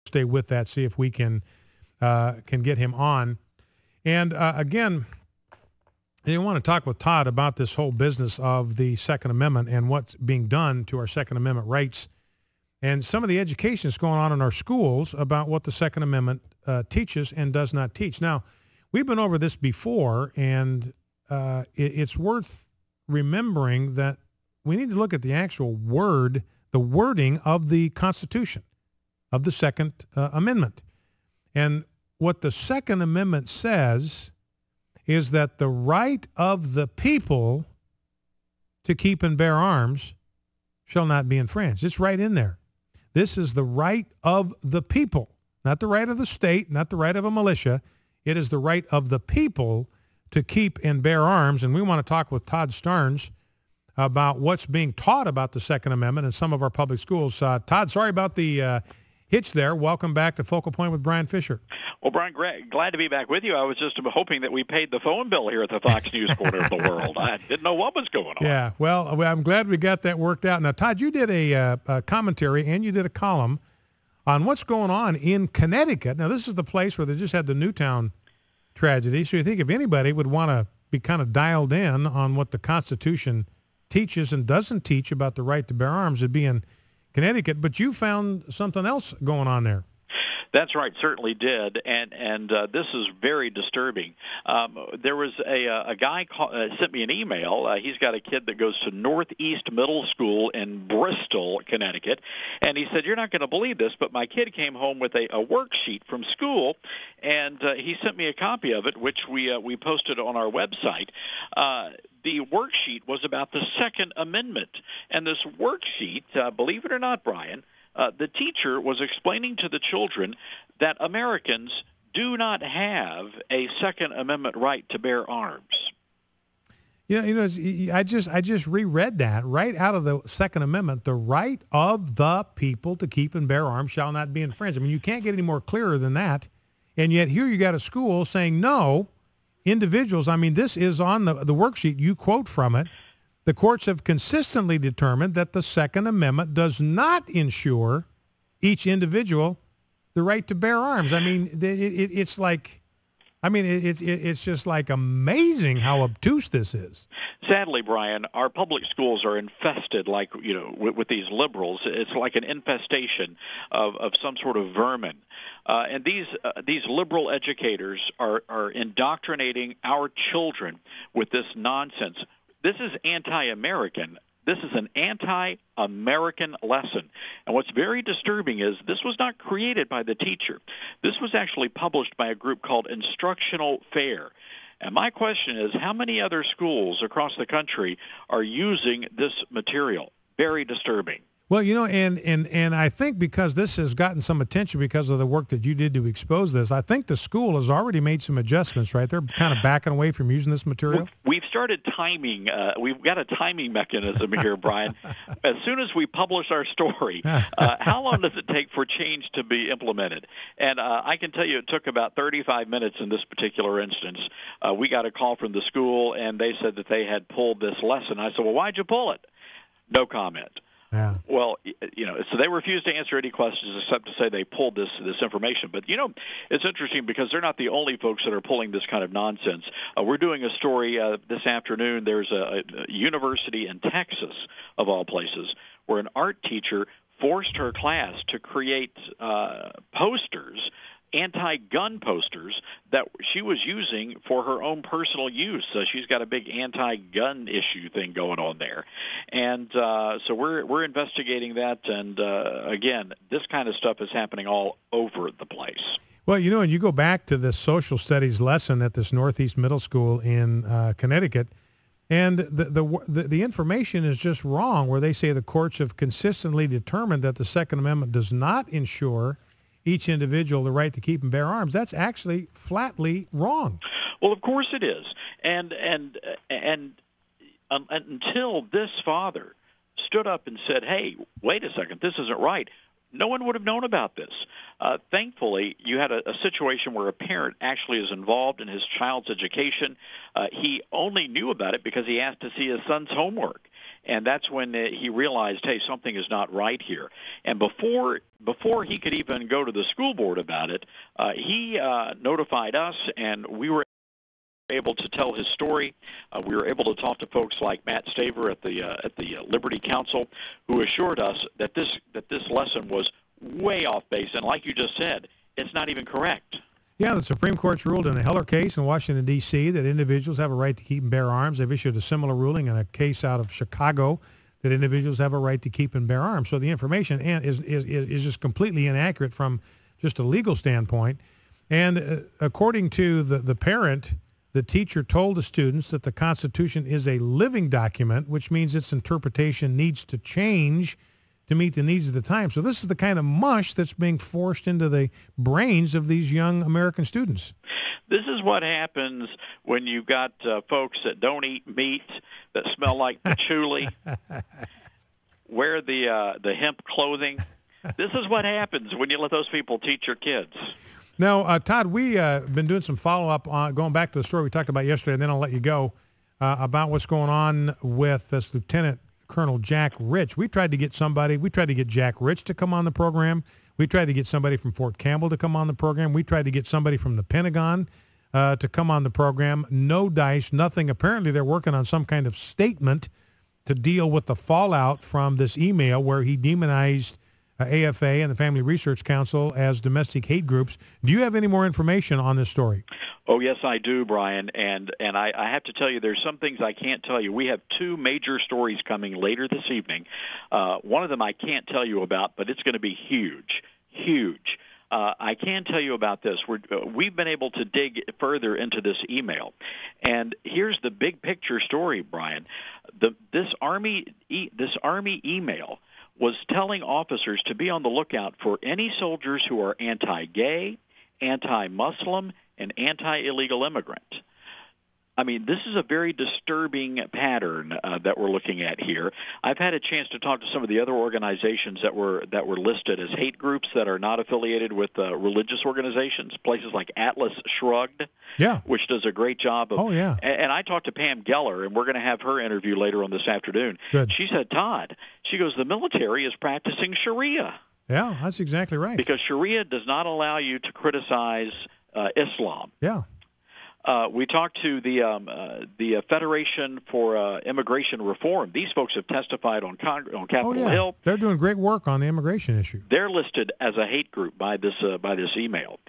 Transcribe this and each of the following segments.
stay with that, see if we can get him on. And again, I want to talk with Todd about this whole business of the Second Amendment and what's being done to our Second Amendment rights and some of the education that's going on in our schools about what the Second Amendment teaches and does not teach. Now, we've been over this before, and it's worth remembering that we need to look at the actual the wording of the Constitution, of the Second Amendment. And what the Second Amendment says is that the right of the people to keep and bear arms shall not be infringed. It's right in there. This is the right of the people, not the right of the state, not the right of a militia. It is the right of the people to keep and bear arms. And we want to talk with Todd Starnes about what's being taught about the Second Amendment in some of our public schools. Todd, sorry about the hitch there. Welcome back to Focal Point with Brian Fisher. Well, Brian, glad to be back with you. I was just hoping that we paid the phone bill here at the Fox News corner of the world. I didn't know what was going on. Yeah, well, I'm glad we got that worked out. Now, Todd, you did a commentary and you did a column on what's going on in Connecticut. Now, this is the place where they just had the Newtown tragedy. So you think if anybody would want to be kind of dialed in on what the Constitution teaches and doesn't teach about the right to bear arms, it'd be in Connecticut. But you found something else going on there. That's right, certainly did, and this is very disturbing. There was a guy sent me an email. He's got a kid that goes to Northeast Middle School in Bristol, Connecticut, and he said, "You're not going to believe this, but my kid came home with a worksheet from school, and he sent me a copy of it, which we posted on our website." The worksheet was about the Second Amendment, and this worksheet, believe it or not, Brian, the teacher was explaining to the children that Americans do not have a Second Amendment right to bear arms. Yeah, I just reread that right out of the Second Amendment. The right of the people to keep and bear arms shall not be infringed. I mean, you can't get any more clearer than that. And yet here you got a school saying, no, individuals, I mean, this is on the worksheet. You quote from it. The courts have consistently determined that the Second Amendment does not ensure each individual the right to bear arms. I mean, it's like, it's just like amazing how obtuse this is. Sadly, Brian, our public schools are infested, like, with these liberals. It's like an infestation of some sort of vermin. And these liberal educators are indoctrinating our children with this nonsense. This is anti-American. This is an anti-American lesson. And what's very disturbing is this was not created by the teacher. This was actually published by a group called Instructional Fair. And my question is, how many other schools across the country are using this material? Very disturbing. Well, and I think because this has gotten some attention because of the work that you did to expose this, I think the school has already made some adjustments, right? They're kind of backing away from using this material. We've started timing. We've got a timing mechanism here, Brian. As soon as we publish our story, how long does it take for change to be implemented? And I can tell you it took about 35 minutes in this particular instance. We got a call from the school, and they said that they had pulled this lesson. I said, well, why'd you pull it? No comment. Yeah. Well, so they refused to answer any questions except to say they pulled this information. But, it's interesting because they're not the only folks that are pulling this kind of nonsense. We're doing a story this afternoon. There's a university in Texas, of all places, where an art teacher forced her class to create posters, anti-gun posters that she was using for her own personal use. So she's got a big anti-gun issue thing going on there. And so we're investigating that. And again, this kind of stuff is happening all over the place. Well, and you go back to this social studies lesson at this Northeast Middle School in Connecticut, and the information is just wrong, where they say the courts have consistently determined that the Second Amendment does not ensure each individual the right to keep and bear arms. That's actually flatly wrong. Well, of course it is. And until this father stood up and said, hey, wait a second, this isn't right, no one would have known about this. Thankfully, you had a situation where a parent actually is involved in his child's education. He only knew about it because he asked to see his son's homework. And that's when he realized, hey, something is not right here. And before he could even go to the school board about it, he notified us, and we were able to tell his story. We were able to talk to folks like Matt Staver at the Liberty Council, who assured us that this lesson was way off base, and like you just said, it's not even correct. Yeah, the Supreme Court's ruled in the Heller case in Washington, D.C. that individuals have a right to keep and bear arms. They've issued a similar ruling in a case out of Chicago that individuals have a right to keep and bear arms. So the information is just completely inaccurate from just a legal standpoint. And according to the parent, the teacher told the students that the Constitution is a living document, which means its interpretation needs to change to meet the needs of the time. So this is the kind of mush that's being forced into the brains of these young American students. This is what happens when you've got folks that don't eat meat, that smell like patchouli, wear the hemp clothing. This is what happens when you let those people teach your kids. Now, Todd, we been doing some follow-up on going back to the story we talked about yesterday, and then I'll let you go, about what's going on with this Lieutenant Colonel Jack Rich. We tried to get Jack Rich to come on the program. We tried to get somebody from Fort Campbell to come on the program. We tried to get somebody from the Pentagon to come on the program. No dice, nothing. Apparently they're working on some kind of statement to deal with the fallout from this email where he demonized AFA and the Family Research Council as domestic hate groups. Do you have any more information on this story? Oh, yes, I do, Brian. And I have to tell you, there's some things I can't tell you. We have two major stories coming later this evening. One of them I can't tell you about, but it's going to be huge, huge. I can tell you about this. We've been able to dig further into this email. And here's the big picture story, Brian. This Army email was telling officers to be on the lookout for any soldiers who are anti-gay, anti-Muslim, and anti-illegal immigrant. I mean, this is a very disturbing pattern that we're looking at here. I've had a chance to talk to some of the other organizations that were listed as hate groups that are not affiliated with religious organizations, places like Atlas Shrugged, which does a great job of. Oh, yeah. And I talked to Pam Geller, and we're going to have her interview later on this afternoon. Good. She said, Todd, she goes, the military is practicing Sharia. Yeah, that's exactly right. Because Sharia does not allow you to criticize Islam. Yeah. We talked to the Federation for Immigration Reform. These folks have testified on Capitol Hill. They're doing great work on the immigration issue. They're listed as a hate group by this email.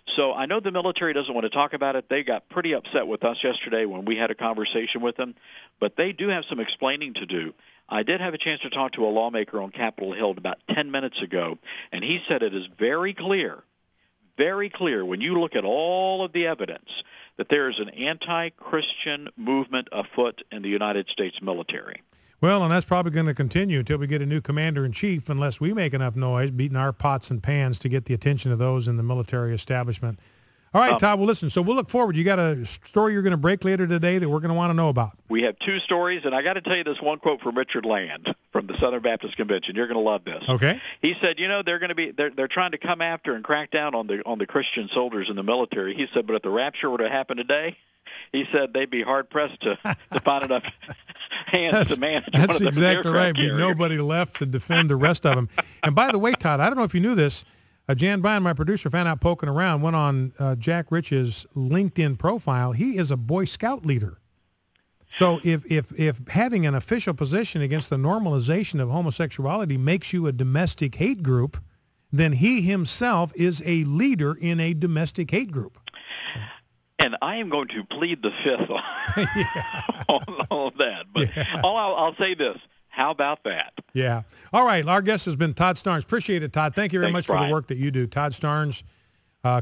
So I know the military doesn't want to talk about it. They got pretty upset with us yesterday when we had a conversation with them, but they do have some explaining to do. I did have a chance to talk to a lawmaker on Capitol Hill about 10 minutes ago, and he said it is very clear when you look at all of the evidence that there is an anti-Christian movement afoot in the United States military. Well, and that's probably going to continue until we get a new commander-in-chief, unless we make enough noise, beating our pots and pans to get the attention of those in the military establishment. All right, Todd, well, listen, so we'll look forward. You got a story you're going to break later today that we're going to want to know about. We have two stories, and I got to tell you this one quote from Richard Land from the Southern Baptist Convention. You're going to love this. Okay. He said, they're trying to come after and crack down on the Christian soldiers in the military. He said, but if the rapture were to happen today, he said they'd be hard-pressed to find enough hands to manage one of them. That's exactly right. Be nobody left to defend the rest of them. And by the way, Todd, I don't know if you knew this, Jan Bryan, my producer, found out poking around, went on Jack Rich's LinkedIn profile. He is a Boy Scout leader. So if having an official position against the normalization of homosexuality makes you a domestic hate group, then he himself is a leader in a domestic hate group. And I am going to plead the fifth on all of that. But I'll say this. How about that? Yeah. All right. Our guest has been Todd Starnes. Appreciate it, Todd. Thank you very much for the work that you do. Todd Starnes,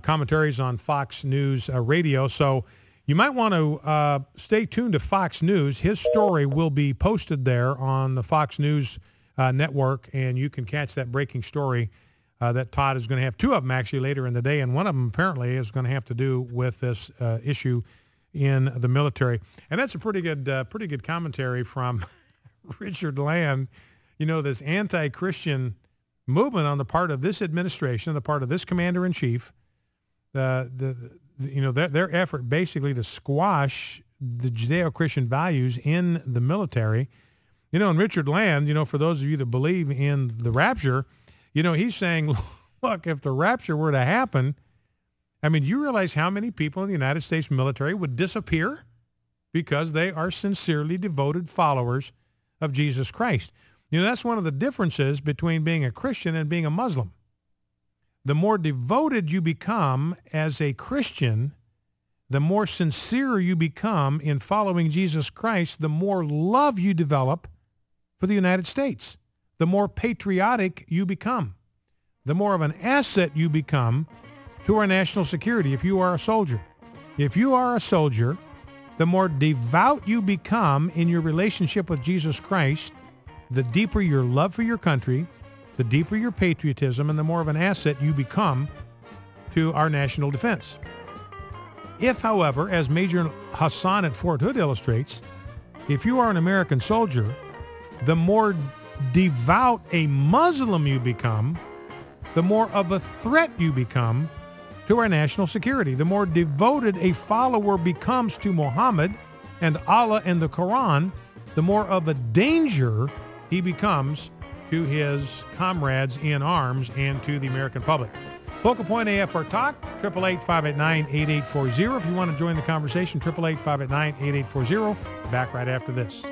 commentaries on Fox News Radio. So you might want to stay tuned to Fox News. His story will be posted there on the Fox News network, and you can catch that breaking story that Todd is going to have. Two of them, actually, later in the day, and one of them apparently is going to have to do with this issue in the military. And that's a pretty good commentary from Richard Land. You know, this anti-Christian movement on the part of this administration, on the part of this commander-in-chief, their effort basically to squash the Judeo-Christian values in the military. You know, and Richard Land, you know, for those of you that believe in the rapture, you know, he's saying, look, if the rapture were to happen, I mean, you realize how many people in the United States military would disappear because they are sincerely devoted followers of Jesus Christ. You know, that's one of the differences between being a Christian and being a Muslim. The more devoted you become as a Christian, the more sincere you become in following Jesus Christ, the more love you develop for the United States, the more patriotic you become, the more of an asset you become to our national security if you are a soldier. If you are a soldier, the more devout you become in your relationship with Jesus Christ, the deeper your love for your country, the deeper your patriotism, and the more of an asset you become to our national defense. If, however, as Major Hassan at Fort Hood illustrates, if you are an American soldier, the more devout a Muslim you become, the more of a threat you become to our national security. The more devoted a follower becomes to Muhammad and Allah and the Quran, the more of a danger he becomes to his comrades in arms and to the American public. Focal Point AFR Talk, 888-589-8840. If you want to join the conversation, 888-589-8840. Back right after this.